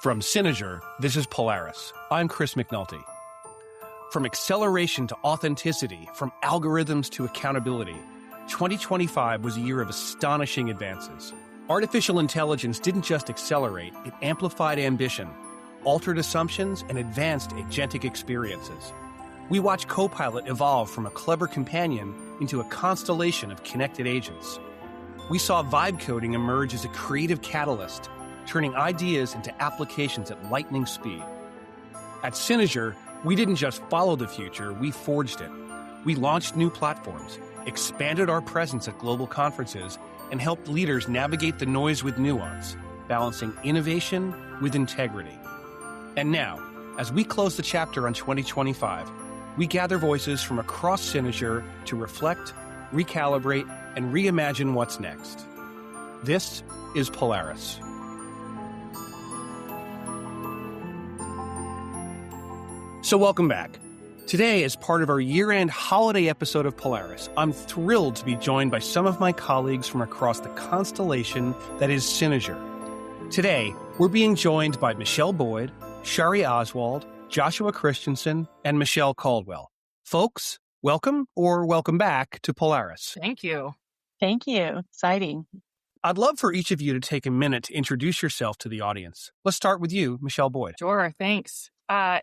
From Synozur, this is Polaris. I'm Chris McNulty. From acceleration to authenticity, from algorithms to accountability, 2025 was a year of astonishing advances. Artificial intelligence didn't just accelerate, it amplified ambition, altered assumptions, and advanced agentic experiences. We watched Copilot evolve from a clever companion into a constellation of connected agents. We saw vibe coding emerge as a creative catalyst, turning ideas into applications at lightning speed. At Synozur, we didn't just follow the future, we forged it. We launched new platforms, expanded our presence at global conferences, and helped leaders navigate the noise with nuance, balancing innovation with integrity. And now, as we close the chapter on 2025, we gather voices from across Synozur to reflect, recalibrate, and reimagine what's next. This is Polaris. So welcome back. Today, as part of our year-end holiday episode of Polaris, I'm thrilled to be joined by some of my colleagues from across the constellation that is Synozur. Today, we're being joined by Michelle Boyd, Shari Oswald, Joshua Christensen, and Michelle Caldwell. Folks, welcome or welcome back to Polaris. Thank you. Thank you. Exciting. I'd love for each of you to take a minute to introduce yourself to the audience. Let's start with you, Michelle Boyd. Sure. Thanks.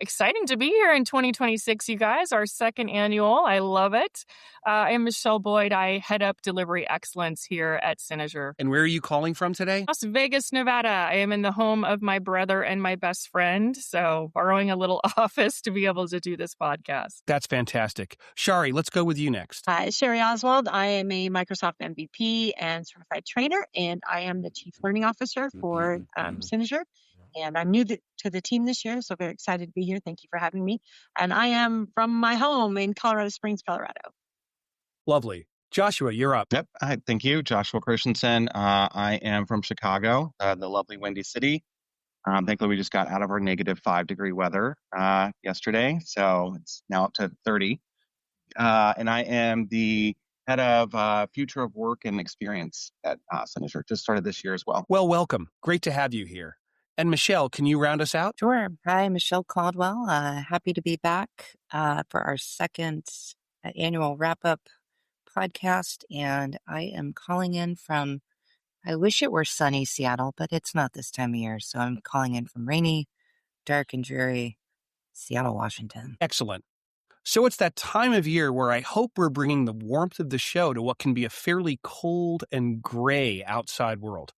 Exciting to be here in 2026, you guys, our second annual. I love it. I am Michelle Boyd. I head up delivery excellence here at Synozur. And where are you calling from today? Las Vegas, Nevada. I am in the home of my brother and my best friend, so borrowing a little office to be able to do this podcast. That's fantastic. Shari, let's go with you next. Hi, Shari Oswald. I am a Microsoft MVP and certified trainer, and I am the Chief Learning Officer for Synozur. And I'm new to the team this year, so very excited to be here. Thank you for having me. And I am from my home in Colorado Springs, Colorado. Lovely. Joshua, you're up. Yep. Hi, thank you. Joshua Christensen. I am from Chicago, the lovely Windy City. Thankfully, we just got out of our -5-degree weather yesterday, so it's now up to 30. And I am the head of future of work and experience at Synozur. Just started this year as well. Well, welcome. Great to have you here. And Michelle, can you round us out? Sure. Hi, Michelle Caldwell. Happy to be back for our second annual wrap-up podcast. And I am calling in from, I wish it were sunny Seattle, but it's not this time of year. So I'm calling in from rainy, dark, and dreary Seattle, Washington. Excellent. So it's that time of year where I hope we're bringing the warmth of the show to what can be a fairly cold and gray outside world.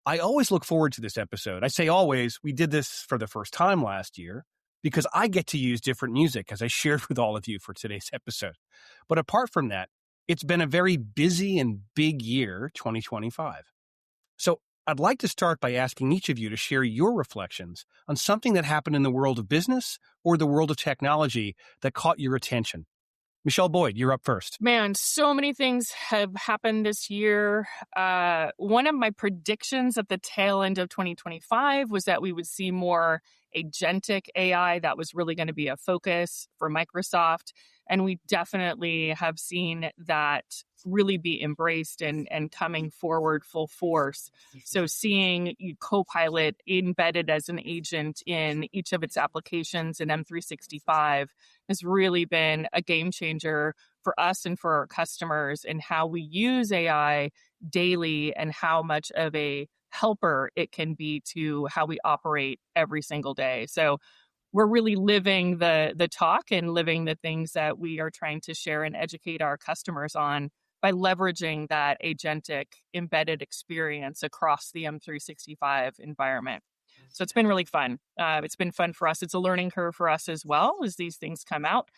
I always look forward to this episode. I say always, we did this for the first time last year because I get to use different music as I shared with all of you for today's episode. But apart from that, it's been a very busy and big year, 2025. So I'd like to start by asking each of you to share your reflections on something that happened in the world of business or the world of technology that caught your attention. Michelle Boyd, you're up first. Man, so many things have happened this year. One of my predictions at the tail end of 2025 was that we would see more agentic AI. That was really going to be a focus for Microsoft. And we definitely have seen that really be embraced and coming forward full force. So seeing Copilot embedded as an agent in each of its applications in M365 has really been a game changer for us and for our customers in how we use AI daily and how much of a helper it can be to how we operate every single day. So we're really living the talk and living the things that we are trying to share and educate our customers on by leveraging that agentic embedded experience across the M365 environment. So it's been really fun. It's been fun for us. It's a learning curve for us as well as these things come out.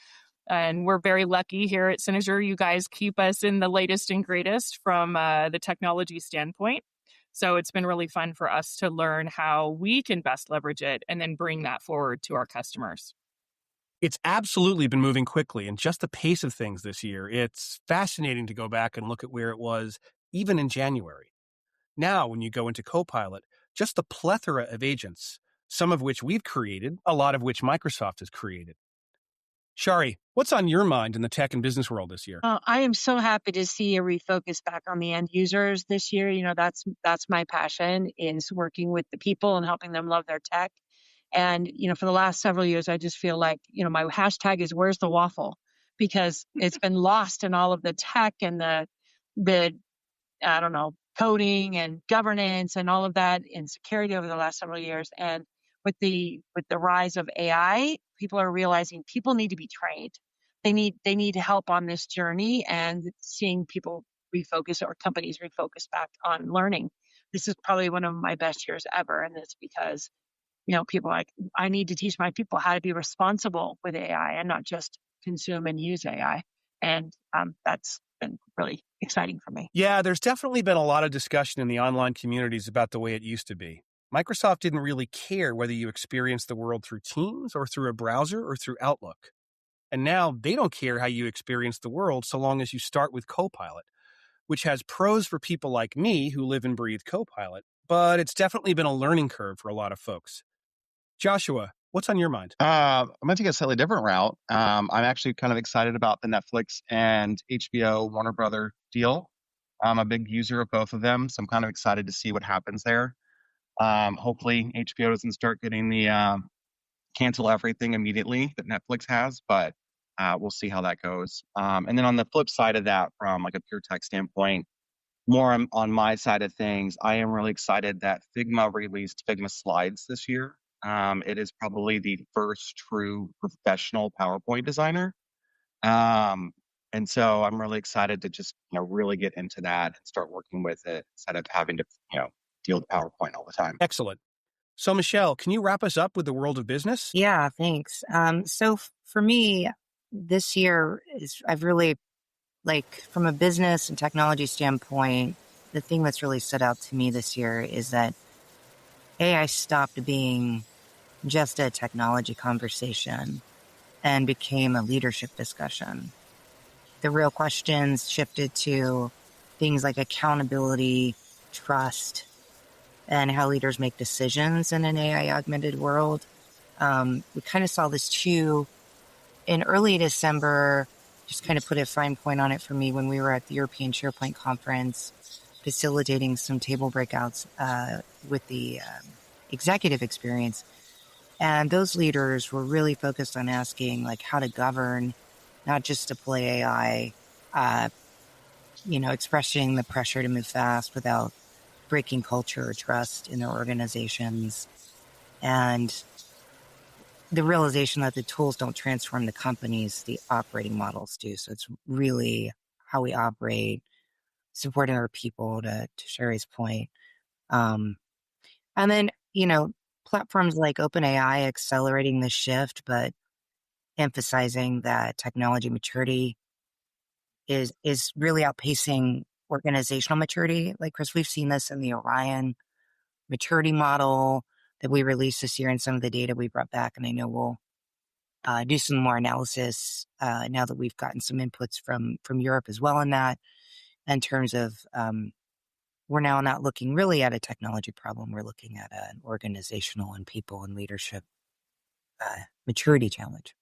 And we're very lucky here at Synozur. You guys keep us in the latest and greatest from the technology standpoint. So it's been really fun for us to learn how we can best leverage it and then bring that forward to our customers. It's absolutely been moving quickly, and just the pace of things this year, it's fascinating to go back and look at where it was even in January. Now, when you go into Copilot, just the plethora of agents, some of which we've created, a lot of which Microsoft has created. Shari, what's on your mind in the tech and business world this year? I am so happy to see a refocus back on the end users this year. That's my passion, is working with the people and helping them love their tech. And for the last several years, I just feel like my hashtag is "Where's the waffle?" because it's been lost in all of the tech and the I don't know, coding and governance and all of that and security over the last several years. And with the rise of AI, people are realizing people need to be trained. They need help on this journey, and seeing people refocus, or companies refocus back on learning. This is probably one of my best years ever. And it's because, people are like, I need to teach my people how to be responsible with AI and not just consume and use AI. And that's been really exciting for me. Yeah, there's definitely been a lot of discussion in the online communities about the way it used to be. Microsoft didn't really care whether you experienced the world through Teams or through a browser or through Outlook. And now they don't care how you experience the world so long as you start with Copilot, which has pros for people like me who live and breathe Copilot, but it's definitely been a learning curve for a lot of folks. Joshua, what's on your mind? I'm going to take a slightly different route. I'm actually kind of excited about the Netflix and HBO Warner Brother deal. I'm a big user of both of them, so I'm kind of excited to see what happens there. Hopefully, HBO doesn't start getting the cancel everything immediately that Netflix has, but we'll see how that goes. And then on the flip side of that, from like a pure tech standpoint, more on my side of things, I am really excited that Figma released Figma Slides this year. It is probably the first true professional PowerPoint designer. And so I'm really excited to just, really get into that and start working with it instead of having to, deal with PowerPoint all the time. Excellent. So, Michelle, can you wrap us up with the world of business? Yeah, thanks. So for me, this year I've really, from a business and technology standpoint, the thing that's really stood out to me this year is that AI stopped being just a technology conversation and became a leadership discussion. The real questions shifted to things like accountability, trust, and how leaders make decisions in an AI-augmented world. We kind of saw this too in early December, just kind of put a fine point on it for me when we were at the European SharePoint conference, facilitating some table breakouts with the executive experience. And those leaders were really focused on asking how to govern, not just deploy AI, expressing the pressure to move fast without breaking culture or trust in their organizations. And the realization that the tools don't transform the companies, the operating models do. So it's really how we operate, supporting our people, to Shari's point. And then, platforms like OpenAI accelerating the shift, but emphasizing that technology maturity is really outpacing organizational maturity. Like, Chris, we've seen this in the Orion maturity model that we released this year and some of the data we brought back. And I know we'll do some more analysis now that we've gotten some inputs from Europe as well in that, in terms of we're now not looking really at a technology problem. We're looking at an organizational and people and leadership maturity challenge.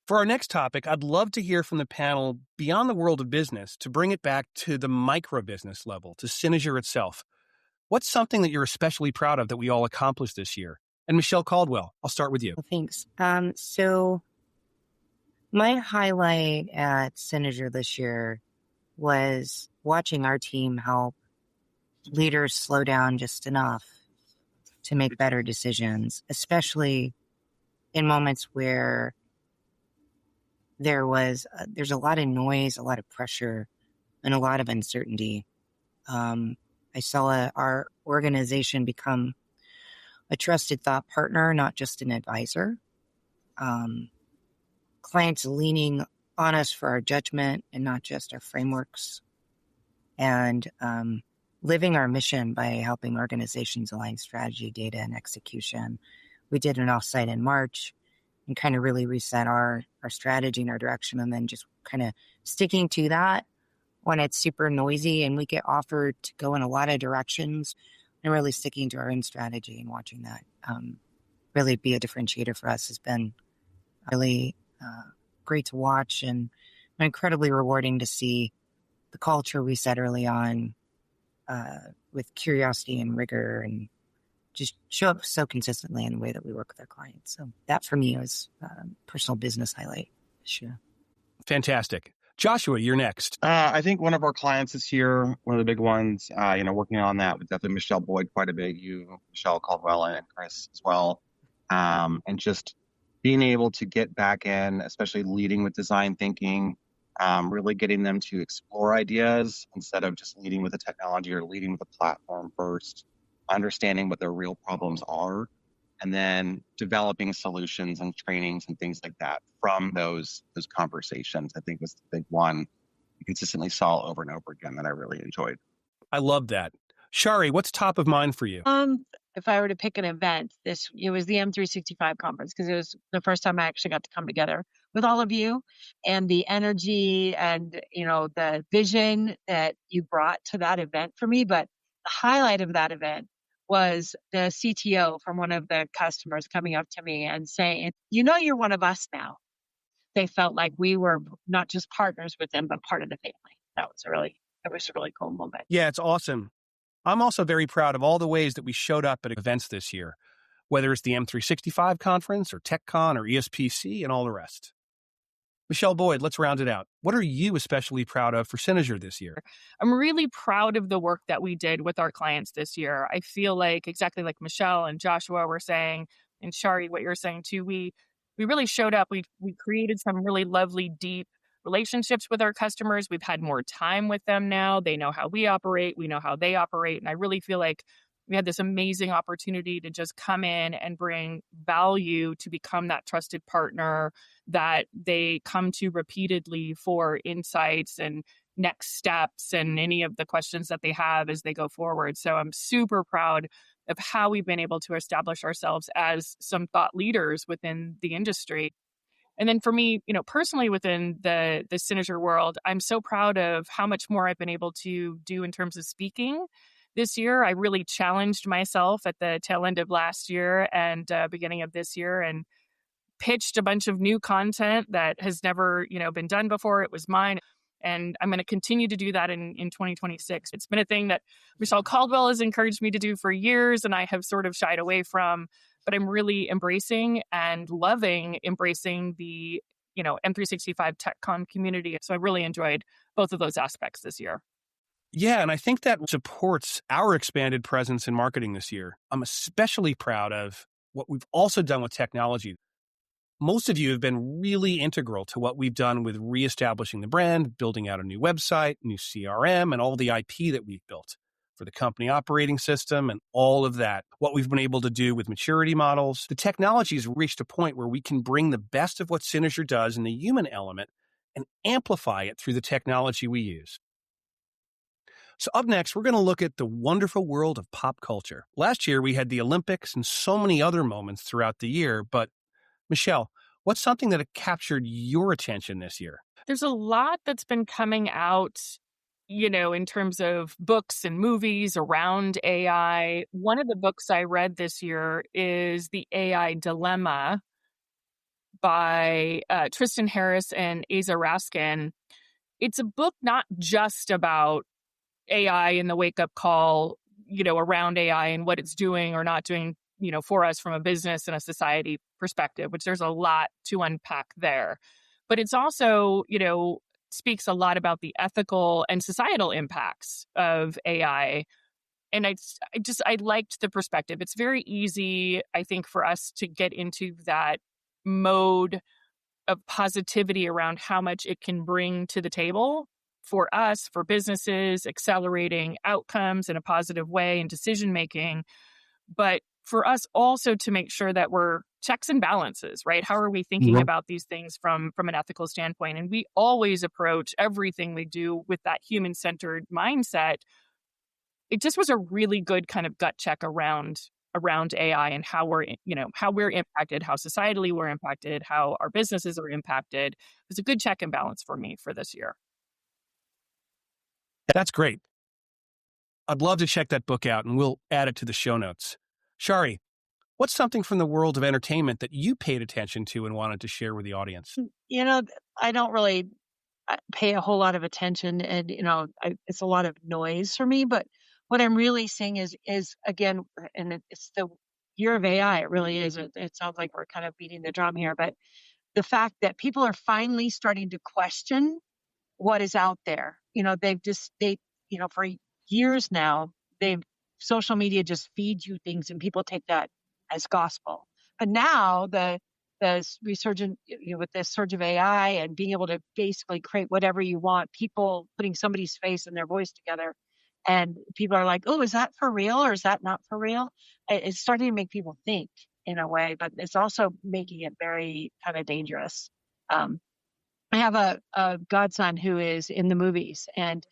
For our next topic, I'd love to hear from the panel beyond the world of business to bring it back to the micro business level, to Synozur itself. What's something that you're especially proud of that we all accomplished this year? And Michelle Caldwell, I'll start with you. Well, thanks. So my highlight at Synozur this year was watching our team help leaders slow down just enough to make better decisions, especially in moments where there's a lot of noise, a lot of pressure, and a lot of uncertainty. I saw our organization become a trusted thought partner, not just an advisor. Clients leaning on us for our judgment and not just our frameworks. And living our mission by helping organizations align strategy, data, and execution. We did an offsite in March and kind of really reset our strategy and our direction, and then just kind of sticking to that when it's super noisy and we get offered to go in a lot of directions, and really sticking to our own strategy and watching that really be a differentiator for us has been really great to watch and incredibly rewarding to see the culture we set early on with curiosity and rigor and just show up so consistently in the way that we work with our clients. So that for me was a personal business highlight this year. Fantastic. Joshua, you're next. I think one of our clients this year, one of the big ones, working on that with definitely Michelle Boyd quite a bit, you, Michelle, Caldwell, and Chris as well. And just being able to get back in, especially leading with design thinking, really getting them to explore ideas instead of just leading with the technology or leading with the platform first, understanding what their real problems are, and then developing solutions and trainings and things like that from those conversations, I think was the big one we consistently saw over and over again that I really enjoyed. I love that. Shari, what's top of mind for you? If I were to pick an event, it was the M365 conference, because it was the first time I actually got to come together with all of you, and the energy and, the vision that you brought to that event for me. But the highlight of that event was the CTO from one of the customers coming up to me and saying, you're one of us now. They felt like we were not just partners with them, but part of the family. It was a really cool moment. Yeah, it's awesome. I'm also very proud of all the ways that we showed up at events this year, whether it's the M365 conference or TechCon or ESPC and all the rest. Michelle Boyd, let's round it out. What are you especially proud of for Synozur this year? I'm really proud of the work that we did with our clients this year. I feel like, exactly like Michelle and Joshua were saying, and Shari, what you're saying too, we really showed up. We created some really lovely, deep relationships with our customers. We've had more time with them now. They know how we operate. We know how they operate. And I really feel like we had this amazing opportunity to just come in and bring value to become that trusted partner that they come to repeatedly for insights and next steps and any of the questions that they have as they go forward. So I'm super proud of how we've been able to establish ourselves as some thought leaders within the industry. And then for me, personally within the Synozur world, I'm so proud of how much more I've been able to do in terms of speaking. This year, I really challenged myself at the tail end of last year and beginning of this year, and pitched a bunch of new content that has never, been done before. It was mine. And I'm going to continue to do that in 2026. It's been a thing that Michelle Caldwell has encouraged me to do for years, and I have sort of shied away from. But I'm really embracing and loving embracing the, M365 TechCon community. So I really enjoyed both of those aspects this year. Yeah, and I think that supports our expanded presence in marketing this year. I'm especially proud of what we've also done with technology. Most of you have been really integral to what we've done with reestablishing the brand, building out a new website, new CRM, and all the IP that we've built for the company operating system and all of that. What we've been able to do with maturity models. The technology has reached a point where we can bring the best of what Synozur does in the human element and amplify it through the technology we use. So up next, we're going to look at the wonderful world of pop culture. Last year, we had the Olympics and so many other moments throughout the year. But Michelle, what's something that captured your attention this year? There's a lot that's been coming out, in terms of books and movies around AI. One of the books I read this year is The AI Dilemma by Tristan Harris and Asa Raskin. It's a book not just about AI and the wake-up call, around AI and what it's doing or not doing, for us from a business and a society perspective, which there's a lot to unpack there. But it's also, speaks a lot about the ethical and societal impacts of AI. And I liked the perspective. It's very easy, I think, for us to get into that mode of positivity around how much it can bring to the table for us, for businesses, accelerating outcomes in a positive way and decision-making. But for us also to make sure that we're checks and balances, right? How are we thinking about these things from an ethical standpoint? And we always approach everything we do with that human-centered mindset. It just was a really good kind of gut check around AI and how we're impacted, how societally we're impacted, how our businesses are impacted. It was a good check and balance for me for this year. That's great. I'd love to check that book out, and we'll add it to the show notes. Shari, What's something from the world of entertainment that you paid attention to and wanted to share with the audience? I don't really pay a whole lot of attention, and it's a lot of noise for me. But what I'm really seeing is again, and it's the year of AI. It really is. It sounds like we're kind of beating the drum here, but the fact that people are finally starting to question what is out there. For years now, social media just feeds you things and people take that as gospel. But now the resurgent, with the surge of AI and being able to basically create whatever you want, people putting somebody's face and their voice together, and people are like, oh, is that for real or is that not for real? It's starting to make people think in a way, but it's also making it very kind of dangerous. I have a godson who is in the movies, and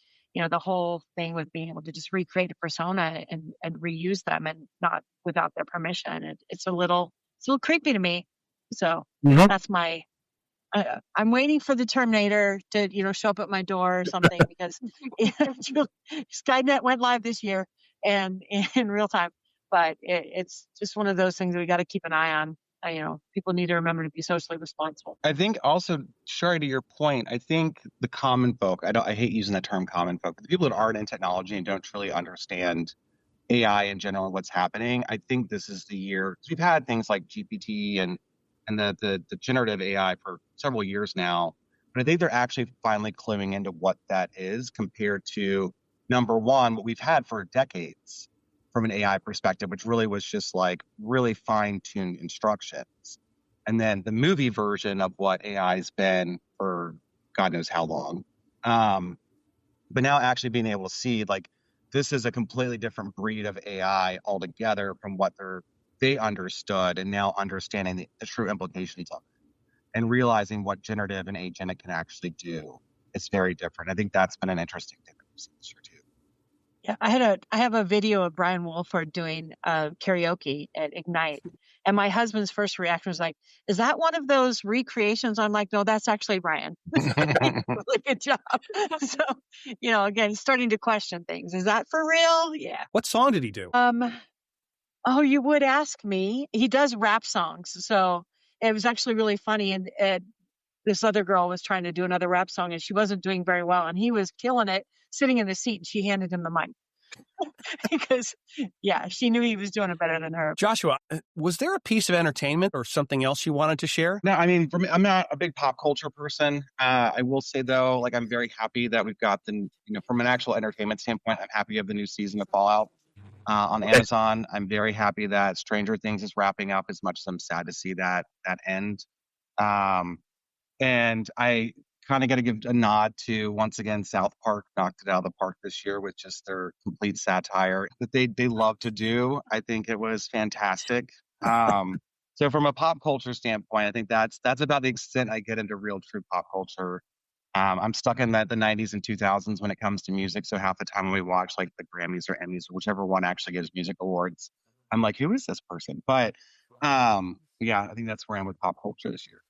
the whole thing with being able to just recreate a persona and reuse them and not without their permission. It's a little creepy to me. So that's my. I'm waiting for the Terminator to show up at my door or something because Skynet went live this year and in real time. But it's just one of those things that we got to keep an eye on. People need to remember to be socially responsible. I think also, Shari, to your point, I think the common folk, I hate using that term common folk, but the people that aren't in technology and don't truly understand AI in general and what's happening, I think this is the year. We've had things like GPT and the generative AI for several years now, but I think they're actually finally cluing into what that is compared to, number one, what we've had for decades from an AI perspective, which really was just like really fine-tuned instructions. And then the movie version of what AI has been for God knows how long. But now actually being able to see like this is a completely different breed of AI altogether from what they understood, and now understanding the true implications of it and realizing what generative and agentic can actually do. It's very different. I think that's been an interesting thing that we've seen this year too. Yeah, I have a video of Brian Wolford doing karaoke at Ignite, and my husband's first reaction was like, "Is that one of those recreations?" I'm like, "No, that's actually Brian." Really good job. So, again, starting to question things. Is that for real? Yeah. What song did he do? Oh, you would ask me. He does rap songs, so it was actually really funny. And this other girl was trying to do another rap song, and she wasn't doing very well, and he was killing it, sitting in the seat, and she handed him the mic because, she knew he was doing it better than her. Joshua, was there a piece of entertainment or something else you wanted to share? No, I mean, for me, I'm not a big pop culture person. I will say though, like I'm very happy that we've got from an actual entertainment standpoint, I'm happy of the new season of Fallout on Amazon. I'm very happy that Stranger Things is wrapping up, as much as I'm sad to see that end. And I kind of got to give a nod to, once again, South Park knocked it out of the park this year with just their complete satire that they love to do. I think it was fantastic. So from a pop culture standpoint, I think that's about the extent I get into real true pop culture. I'm stuck in the 90s and 2000s when it comes to music. So half the time when we watch like the Grammys or Emmys, or whichever one actually gives music awards, I'm like, who is this person? But I think that's where I am with pop culture this year.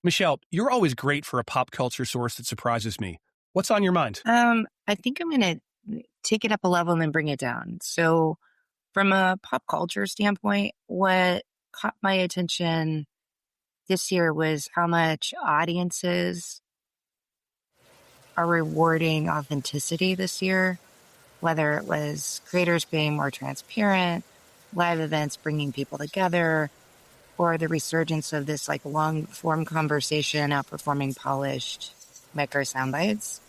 Michelle, you're always great for a pop culture source that surprises me. What's on your mind? I think I'm going to take it up a level and then bring it down. So from a pop culture standpoint, what caught my attention this year was how much audiences are rewarding authenticity this year, whether it was creators being more transparent, live events bringing people together, or the resurgence of this like long form conversation outperforming polished micro sound bites.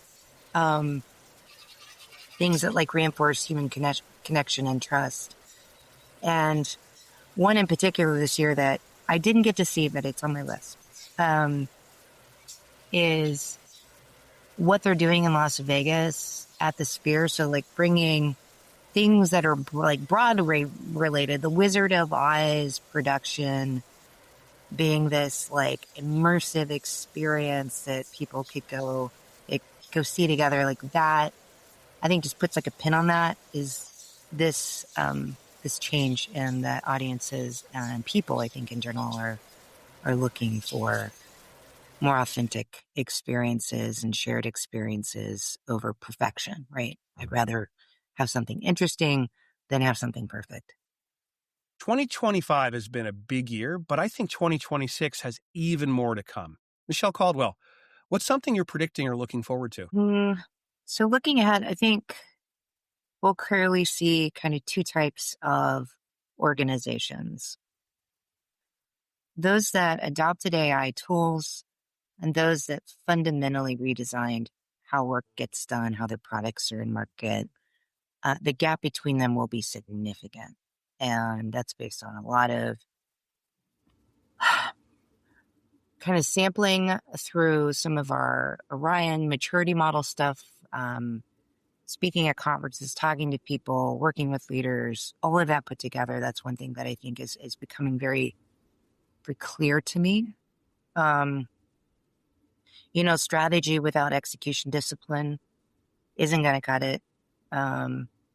Things that like reinforce human connection and trust. And one in particular this year that I didn't get to see, but it's on my list, is what they're doing in Las Vegas at the Sphere. So like bringing things that are like Broadway related, the Wizard of Oz production being this like immersive experience that people could go see together, like that, I think just puts like a pin on that, is this change in that audiences and people, I think in general, are looking for more authentic experiences and shared experiences over perfection, right? I'd rather have something interesting than have something perfect. 2025 has been a big year, but I think 2026 has even more to come. Michelle Caldwell, what's something you're predicting or looking forward to? So looking ahead, I think we'll clearly see kind of two types of organizations. Those that adopted AI tools and those that fundamentally redesigned how work gets done, how their products are in market. The gap between them will be significant. And that's based on a lot of kind of sampling through some of our Orion maturity model stuff, speaking at conferences, talking to people, working with leaders, all of that put together. That's one thing that I think is becoming very, very clear to me. Strategy without execution discipline isn't going to cut it.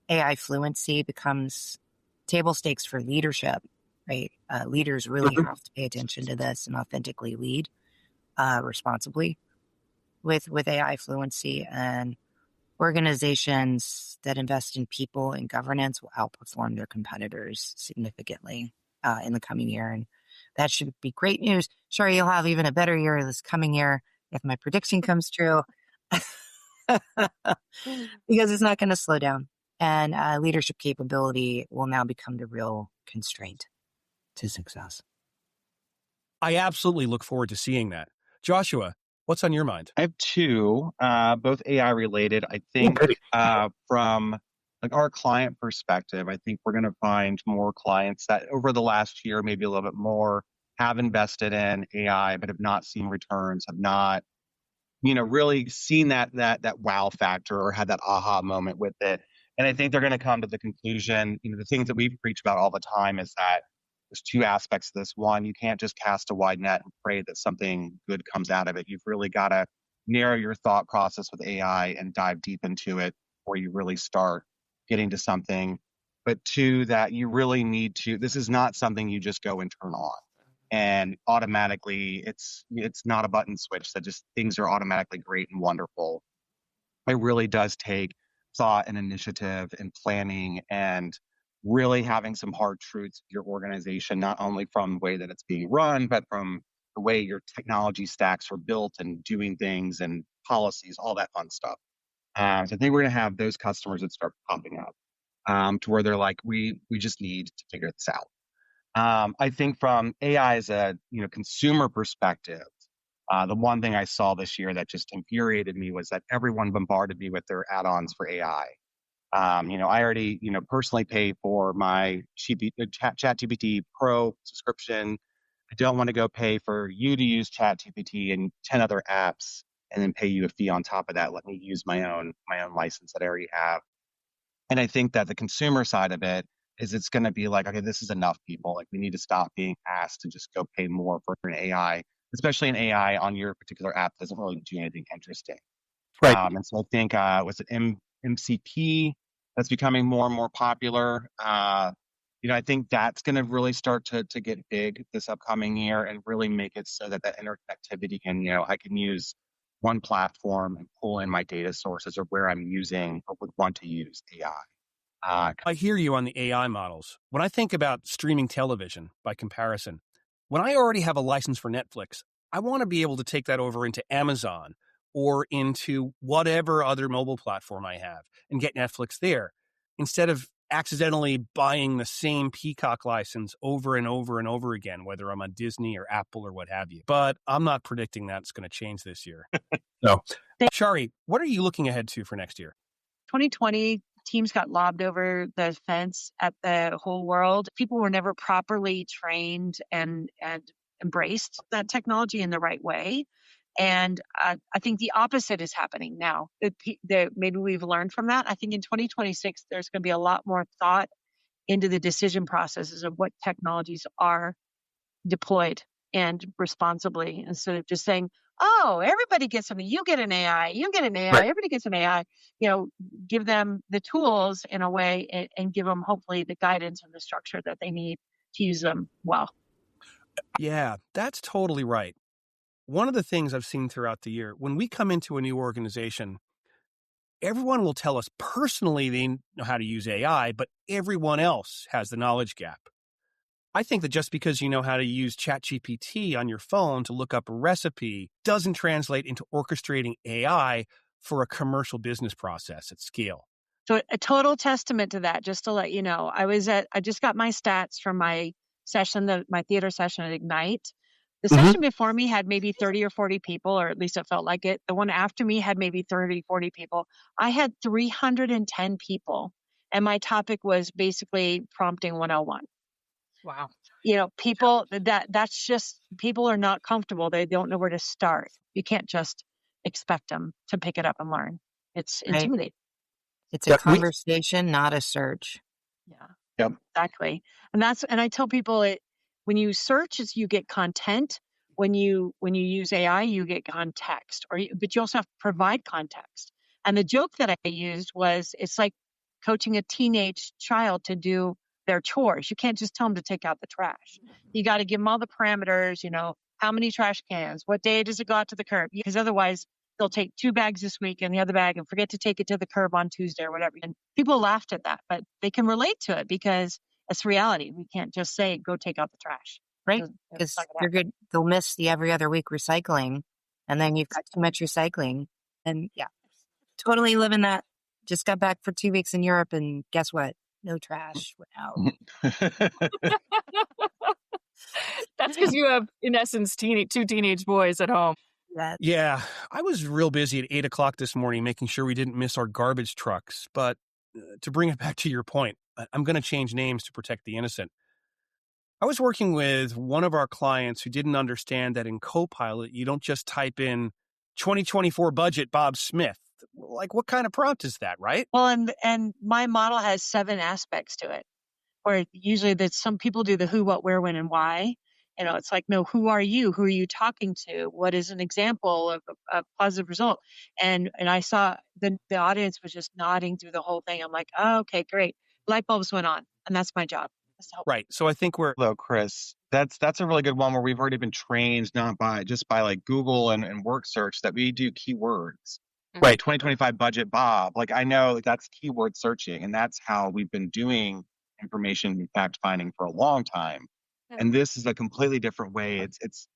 AI fluency becomes table stakes for leadership, right? Leaders really have to pay attention to this and authentically lead responsibly with AI fluency, and organizations that invest in people and governance will outperform their competitors significantly in the coming year. And that should be great news. Shari, you'll have even a better year this coming year if my prediction comes true, because it's not going to slow down. And leadership capability will now become the real constraint to success. I absolutely look forward to seeing that. Joshua, what's on your mind? I have two, both AI related. I think from like our client perspective, I think we're going to find more clients that over the last year, maybe a little bit more, have invested in AI, but have not seen returns, have not, really seen that wow factor or had that aha moment with it. And I think they're going to come to the conclusion, the things that we preach about all the time is that there's two aspects to this. One, you can't just cast a wide net and pray that something good comes out of it. You've really got to narrow your thought process with AI and dive deep into it before you really start getting to something. But two, that you really need to, this is not something you just go and turn on. And automatically, it's not a button switch that just things are automatically great and wonderful. It really does take thought and initiative and planning and really having some hard truths of your organization, not only from the way that it's being run, but from the way your technology stacks are built and doing things and policies, all that fun stuff. So I think we're going to have those customers that start popping up to where they're like, we just need to figure this out. I think from AI as a consumer perspective, the one thing I saw this year that just infuriated me was that everyone bombarded me with their add-ons for AI. I already personally pay for my ChatGPT Pro subscription. I don't want to go pay for you to use ChatGPT and 10 other apps and then pay you a fee on top of that. Let me use my own license that I already have. And I think that the consumer side of it is it's going to be like, okay, this is enough, people. Like, we need to stop being asked to just go pay more for an AI, especially an AI on your particular app doesn't really do anything interesting. Right. And so I think, was it MCP that's becoming more and more popular? I think that's going to really start to get big this upcoming year and really make it so that interconnectivity can, I can use one platform and pull in my data sources or where I'm using or would want to use AI. I hear you on the AI models. When I think about streaming television, by comparison, when I already have a license for Netflix, I want to be able to take that over into Amazon or into whatever other mobile platform I have and get Netflix there, instead of accidentally buying the same Peacock license over and over and over again, whether I'm on Disney or Apple or what have you. But I'm not predicting that's going to change this year. No. Shari, what are you looking ahead to for next year? 2020, teams got lobbed over the fence at the whole world. People were never properly trained and embraced that technology in the right way. And I think the opposite is happening now. Maybe we've learned from that. I think in 2026, there's going to be a lot more thought into the decision processes of what technologies are deployed and responsibly, instead of just saying, oh, everybody gets something. You get an AI, you get an AI, right. Everybody gets an AI. Give them the tools in a way and give them hopefully the guidance and the structure that they need to use them well. Yeah, that's totally right. One of the things I've seen throughout the year, when we come into a new organization, Everyone will tell us personally they know how to use AI, but everyone else has the knowledge gap. I think that just because you know how to use ChatGPT on your phone to look up a recipe doesn't translate into orchestrating AI for a commercial business process at scale. So a total testament to that, just to let you know, I just got my stats from my session, my theater session at Ignite. The session before me had maybe 30 or 40 people, or at least it felt like it. The one after me had maybe 30, 40 people. I had 310 people. And my topic was basically prompting 101. Wow. People, that's just, people are not comfortable. They don't know where to start. You can't just expect them to pick it up and learn. It's intimidating. It's a conversation, not a search. Yeah. Yep. Exactly. And I tell people when you search, you get content. When you use AI, you get context, but you also have to provide context. And the joke that I used was, it's like coaching a teenage child to do their chores. You can't just tell them to take out the trash. You got to give them all the parameters, how many trash cans, what day does it go out to the curb? Because otherwise they'll take 2 bags this week and the other bag and forget to take it to the curb on Tuesday or whatever. And people laughed at that, but they can relate to it because it's reality. We can't just say, go take out the trash. Right. Because they'll miss the every other week recycling, and then you've got too much recycling. And yeah, totally living that. Just got back for 2 weeks in Europe, and guess what? No trash went out. That's because you have, in essence, 2 teenage boys at home. Yeah, I was real busy at 8 o'clock this morning making sure we didn't miss our garbage trucks. But to bring it back to your point, I'm going to change names to protect the innocent. I was working with one of our clients who didn't understand that in Copilot, you don't just type in 2024 budget Bob Smith. Like, what kind of prompt is that, right? Well, and my model has 7 aspects to it, where usually some people do the who, what, where, when, and why. It's like, no, who are you? Who are you talking to? What is an example of a positive result? And I saw the audience was just nodding through the whole thing. I'm like, oh, okay, great. Light bulbs went on, and that's my job. Right. So I think Though, Chris, that's a really good one where we've already been trained not by like Google and work search that we do keywords. Right. 2025 budget Bob. Like, I know that's keyword searching, and that's how we've been doing information fact finding for a long time. And this is a completely different way. It's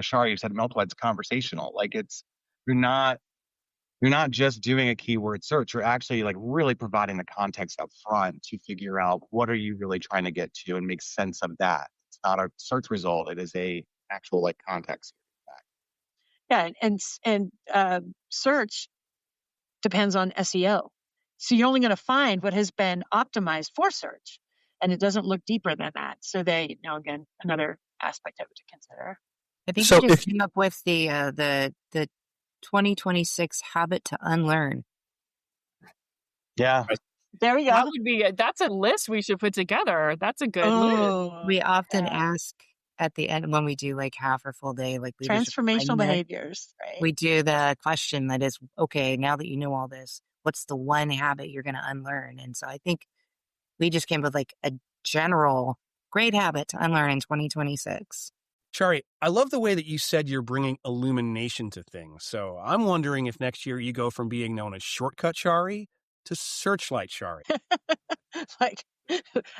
Shari, you said multiple, it's conversational. Like, you're not just doing a keyword search. You're actually like really providing the context up front to figure out what are you really trying to get to and make sense of that. It's not a search result. It is a actual like context. Yeah. And search depends on SEO. So you're only going to find what has been optimized for search, and it doesn't look deeper than that. So again, another aspect of it to consider. I think you just came up with the 2026 habit to unlearn. Yeah. There we go. That's a list we should put together. That's a good list. We often ask at the end when we do like half or full day, like transformational behaviors, right? We do the question that is, okay, now that you know all this, what's the one habit you're going to unlearn? And so I think we just came up with like a general great habit to unlearn in 2026. Shari, I love the way that you said you're bringing illumination to things. So I'm wondering if next year you go from being known as Shortcut Shari to Searchlight Shari. Like,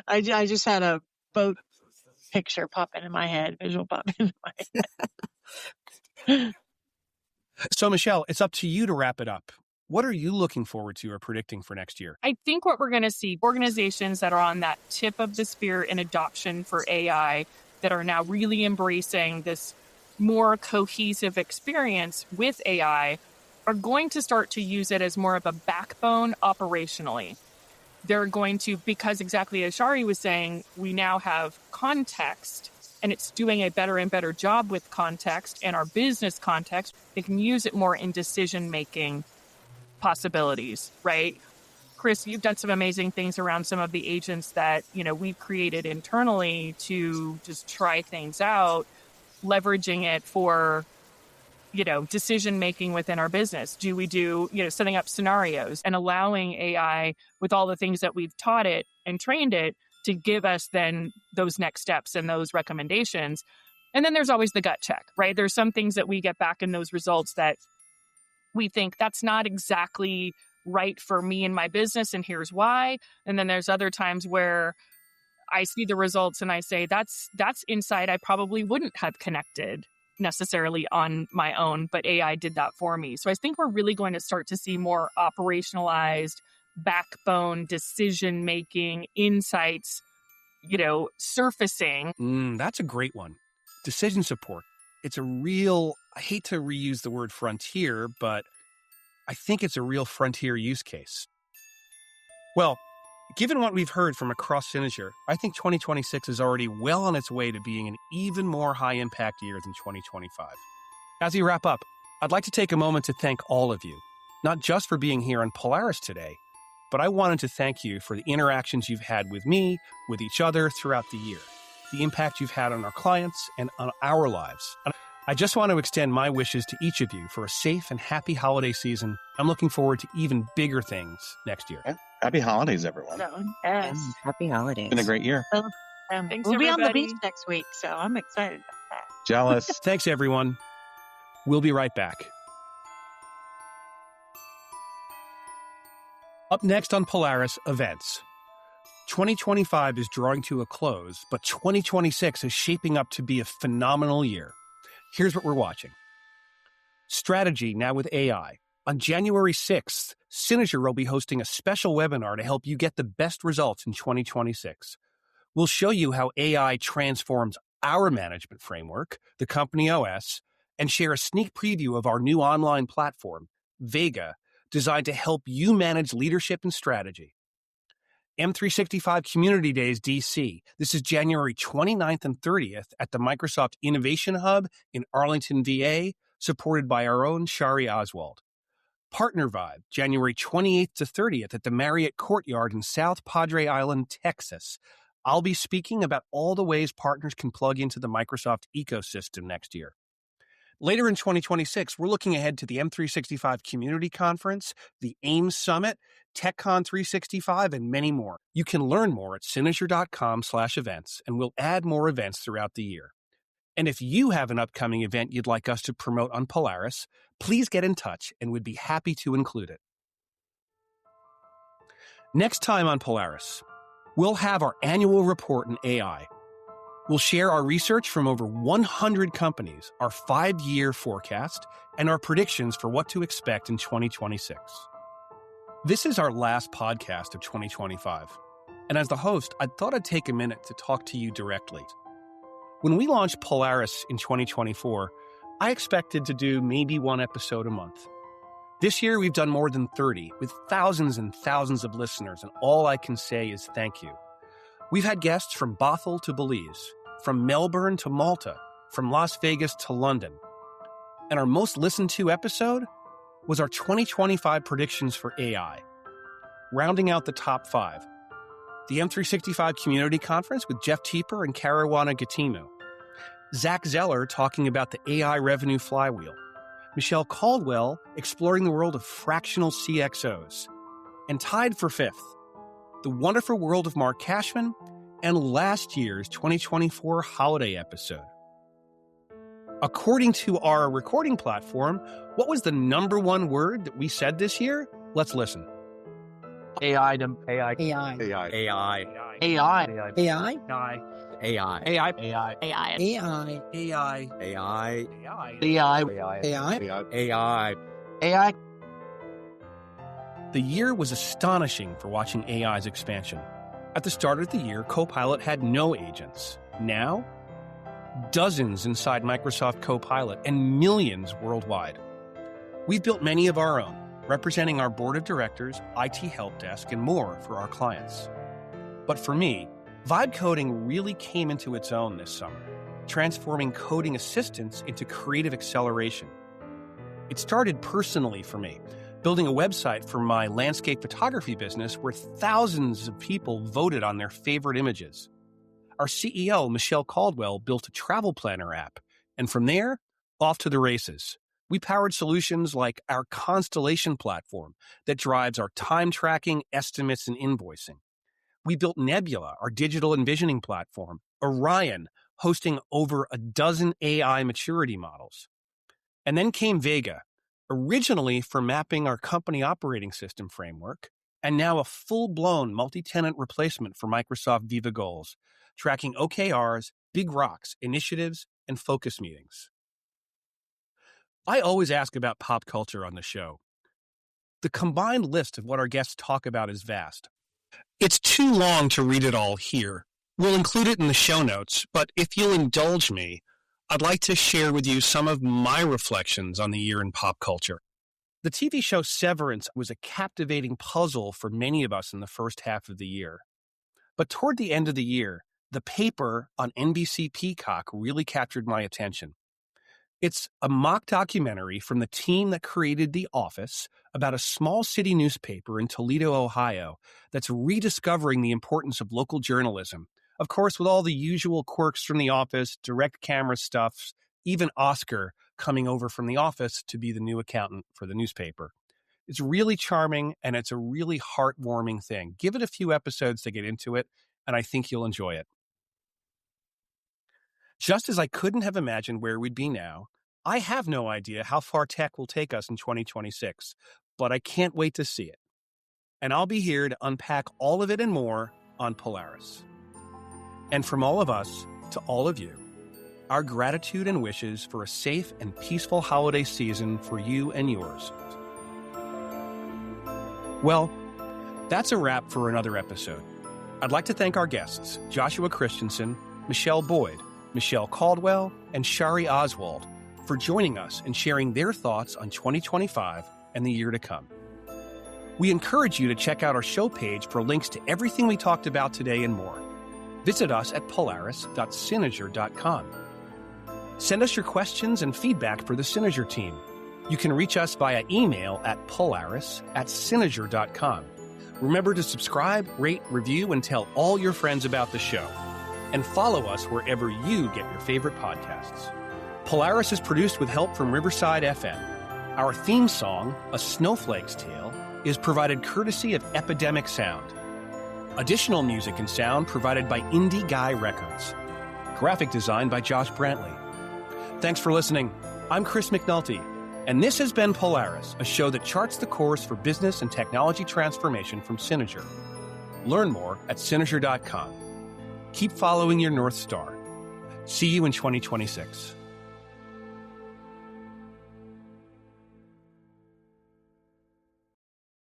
I just had a boat picture pop into my head, visual pop into my head. So, Michelle, it's up to you to wrap it up. What are you looking forward to or predicting for next year? I think what we're going to see, organizations that are on that tip of the spear in adoption for AI, that are now really embracing this more cohesive experience with AI, are going to start to use it as more of a backbone operationally. They're going to, because exactly as Shari was saying, we now have context, and it's doing a better and better job with context and our business context. They can use it more in decision-making possibilities, right? Chris, you've done some amazing things around some of the agents that, we've created internally to just try things out, leveraging it for, decision-making within our business. Do we do, setting up scenarios and allowing AI with all the things that we've taught it and trained it to give us then those next steps and those recommendations. And then there's always the gut check, right? There's some things that we get back in those results that we think that's not exactly right for me and my business, and here's why. And then there's other times where I see the results and I say, that's insight I probably wouldn't have connected necessarily on my own, but AI did that for me. So I think we're really going to start to see more operationalized backbone decision-making insights, surfacing. That's a great one. Decision support. It's a real, I hate to reuse the word frontier, but I think it's a real frontier use case. Well, given what we've heard from across Synozur, I think 2026 is already well on its way to being an even more high-impact year than 2025. As we wrap up, I'd like to take a moment to thank all of you, not just for being here on Polaris today, but I wanted to thank you for the interactions you've had with me, with each other throughout the year, the impact you've had on our clients and on our lives. I just want to extend my wishes to each of you for a safe and happy holiday season. I'm looking forward to even bigger things next year. Yeah. Happy holidays, everyone. Yes. Happy holidays. It's been a great year. Thanks, we'll be on the everybody. beach next week, so I'm excited about that. Jealous. Thanks, everyone. We'll be right back. Up next on Polaris, events. 2025 is drawing to a close, but 2026 is shaping up to be a phenomenal year. Here's what we're watching. Strategy now with AI. On January 6th, Synozur will be hosting a special webinar to help you get the best results in 2026. We'll show you how AI transforms our management framework, the company OS, and share a sneak preview of our new online platform, Vega, designed to help you manage leadership and strategy. M365 Community Days DC. This is January 29th and 30th at the Microsoft Innovation Hub in Arlington, VA, supported by our own Shari Oswald. Partner Vibe, January 28th to 30th at the Marriott Courtyard in South Padre Island, Texas. I'll be speaking about all the ways partners can plug into the Microsoft ecosystem next year. Later in 2026, we're looking ahead to the M365 Community Conference, the AIM Summit, TechCon 365, and many more. You can learn more at Synozur.com/events, and we'll add more events throughout the year. And if you have an upcoming event you'd like us to promote on Polaris, please get in touch and we'd be happy to include it. Next time on Polaris, we'll have our annual report in AI. We'll share our research from over 100 companies, our 5-year forecast, and our predictions for what to expect in 2026. This is our last podcast of 2025. And as the host, I thought I'd take a minute to talk to you directly. When we launched Polaris in 2024, I expected to do maybe one episode a month. This year, we've done more than 30, with thousands and thousands of listeners, and all I can say is thank you. We've had guests from Bothell to Belize, from Melbourne to Malta, from Las Vegas to London. And our most listened to episode was our 2025 predictions for AI. Rounding out the top 5, the M365 Community Conference with Jeff Teeper and Caruana Gatimu, Zach Zeller talking about the AI revenue flywheel, Michelle Caldwell exploring the world of fractional CXOs, and tied for 5th, the wonderful world of Mark Cashman and last year's 2024 holiday episode. According to our recording platform, what was the number one word that we said this year? Let's listen. AI. AI. AI. AI. AI. AI. AI. AI. AI. AI. AI. The year was astonishing for watching AI's expansion. At the start of the year, Copilot had no agents. Now, dozens inside Microsoft Copilot and millions worldwide. We've built many of our own, representing our board of directors, IT help desk, and more for our clients. But for me, Vibe coding really came into its own this summer, transforming coding assistance into creative acceleration. It started personally for me, building a website for my landscape photography business where thousands of people voted on their favorite images. Our CEO, Michelle Caldwell, built a travel planner app, and from there, off to the races. We powered solutions like our Constellation platform that drives our time tracking, estimates, and invoicing. We built Nebula, our digital envisioning platform, Orion, hosting over a dozen AI maturity models. And then came Vega, originally for mapping our company operating system framework, and now a full-blown multi-tenant replacement for Microsoft Viva Goals, tracking OKRs, big rocks, initiatives, and focus meetings. I always ask about pop culture on the show. The combined list of what our guests talk about is vast. It's too long to read it all here. We'll include it in the show notes, but if you'll indulge me, I'd like to share with you some of my reflections on the year in pop culture. The TV show Severance was a captivating puzzle for many of us in the first half of the year. But toward the end of the year, The Paper on NBC Peacock really captured my attention. It's a mock documentary from the team that created The Office about a small city newspaper in Toledo, Ohio, that's rediscovering the importance of local journalism. Of course, with all the usual quirks from The Office, direct camera stuff, even Oscar coming over from The Office to be the new accountant for the newspaper. It's really charming, and it's a really heartwarming thing. Give it a few episodes to get into it, and I think you'll enjoy it. Just as I couldn't have imagined where we'd be now, I have no idea how far tech will take us in 2026, but I can't wait to see it. And I'll be here to unpack all of it and more on Polaris. And from all of us to all of you, our gratitude and wishes for a safe and peaceful holiday season for you and yours. Well, that's a wrap for another episode. I'd like to thank our guests, Joshua Christensen, Michelle Boyd, Michelle Caldwell, and Shari Oswald, for joining us and sharing their thoughts on 2025 and the year to come. We encourage you to check out our show page for links to everything we talked about today and more. Visit us at polaris.synozur.com. Send us your questions and feedback for the Synozur team. You can reach us via email at polaris@synozur.com. Remember to subscribe, rate, review, and tell all your friends about the show. And follow us wherever you get your favorite podcasts. Polaris is produced with help from Riverside FM. Our theme song, A Snowflake's Tale, is provided courtesy of Epidemic Sound. Additional music and sound provided by Indie Guy Records. Graphic design by Josh Brantley. Thanks for listening. I'm Chris McNulty, and this has been Polaris, a show that charts the course for business and technology transformation from Synozur. Learn more at synozur.com. Keep following your North Star. See you in 2026.